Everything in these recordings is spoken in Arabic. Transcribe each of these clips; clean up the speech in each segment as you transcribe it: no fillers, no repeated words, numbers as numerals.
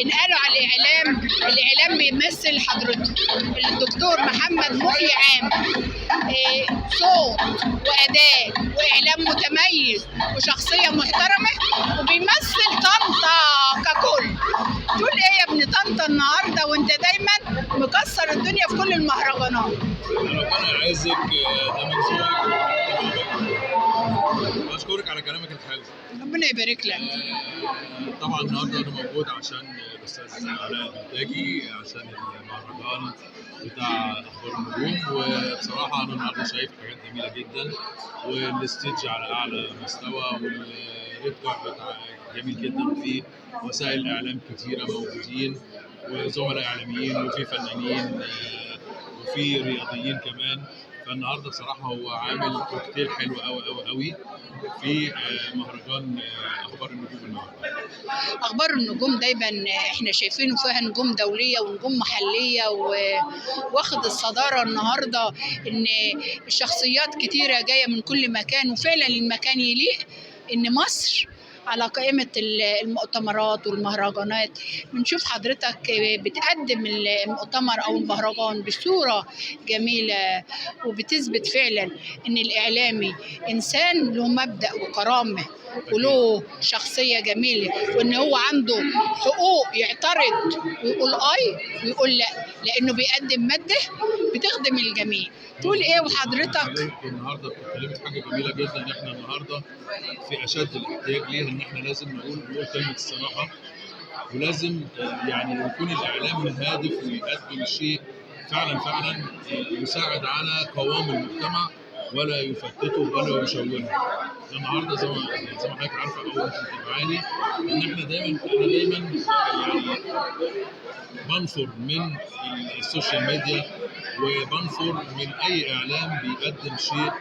انقالوا على الاعلام بيمثل حضرته الدكتور محمد محي عامر، صوت واداء واعلام متميز وشخصيه محترمه وبيمثل طنطا ككل. تقول ايه يا ابن طنطا النهارده وانت دايما مكسر الدنيا في كل المهرجانات؟ ربنا يعزك، ده من ذوقك. بشكرك على كلامك الحلو. ربنا يبارك لك. طبعا النهارده انا موجود عشان الاستاذ علاء البلتاجي، عشان المهرجان بتاع اخبار النجوم. وبصراحه انا النهارده شايف حاجات جميله جدا، والستيج على اعلى مستوى، والريد كاربت جميل جدا، في وسائل اعلام كتيره موجودين، وزملاء اعلاميين، وفي فنانين، وفي رياضيين كمان. فالنهارده بصراحه هو عامل كوكتيل حلو قوي قوي قوي في مهرجان اخبار النجوم النهارده. اخبار النجوم دايما احنا شايفينه فيها نجوم دوليه ونجوم محليه، واخد الصداره النهارده، ان الشخصيات كتيره جايه من كل مكان، وفعلا المكان يليق ان مصر على قائمة المؤتمرات والمهرجانات. بنشوف حضرتك بتقدم المؤتمر أو المهرجان بصورة جميلة، وبتثبت فعلا إن الإعلامي إنسان له مبدأ وكرامة وله شخصية جميلة، وإن هو عنده حقوق يعترض ويقول ويقول لا، لأنه بيقدم مادة بتخدم الجميع. تقول إيه وحضرتك؟ النهارده بتتكلمي في حاجة جميلة جدا، إن إحنا النهارده في أشد الاحتياج ليها، إن إحنا لازم نقول كلمة الصراحة، ولازم يعني يكون الإعلام هادف ويقدم شيء فعلا يساعد على قوام المجتمع، ولا يفتته ولا يشوهه. النهارده زي ما حضرتك عارفه او انت متابعاني، ان احنا دايما يعني بنفر من السوشيال ميديا، وبنفر من اي اعلام بيقدم شيء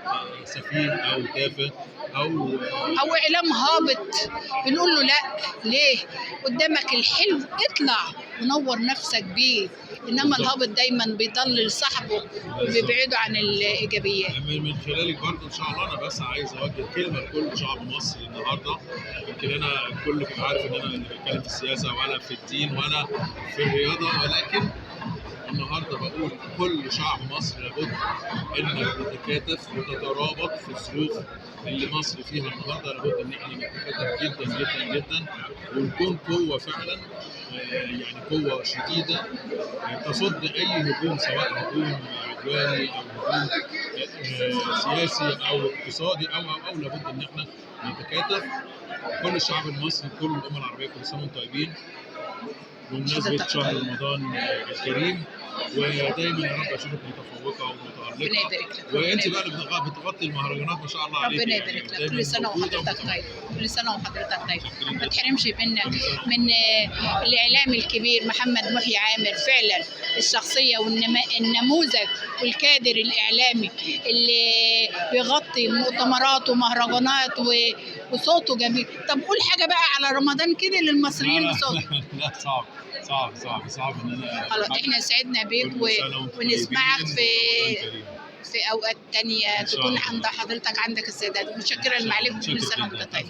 سفيه او تافه او اعلام هابط. بنقول له لا، ليه؟ قدامك الحلو اطلع ونور نفسك بيه، انما الهابط دايما بيضلل صاحبه وبيبعده عن الايجابيات. من خلالك برضه ان شاء الله انا بس عايز اوجه كلمه لكل شعب مصر النهارده. يمكن انا الكل كان عارف ان انا بتكلم في السياسه ولا في الدين ولا في الرياضه، ولكن النهارده بقول كل شعب مصر لابد انك تتكاتف وتترابط في الظروف اللي مصر فيها النهارده. لابد ان احنا نتكاتف جدا جدا جدا، ونكون قوه فعلا، يعني قوه شديده تصد اي هجوم، سواء هجوم عدواني او هجوم سياسي او اقتصادي او لابد ان احنا نتكاتف. كل الشعب المصري، كل الامه العربيه، كل سنه وانتم طيبين بمناسبه شهر رمضان الكريم، ودايما يا رب اشوفك متفوقه ومتالقه. وانت بقى اللي بتغطي المهرجانات ما شاء الله عليك. ربنا يبارك لك. كل سنه وحضرتك طيب، كل سنه وحضرتك طيب. ما تحرمش من الاعلام الكبير محمد محي عامر، فعلا الشخصيه والنموذج والكادر الاعلامي اللي بيغطي مؤتمرات ومهرجانات وصوته جميل. طب قول حاجه بقى على رمضان كده للمصريين بصوته. لا صعب ان انا خلاص، احنا سعدنا بيك ونسمعك في اوقات تانية تكون عند حضرتك عندك السادات. متشكره لمعاليك، كل سنه وانت طيب.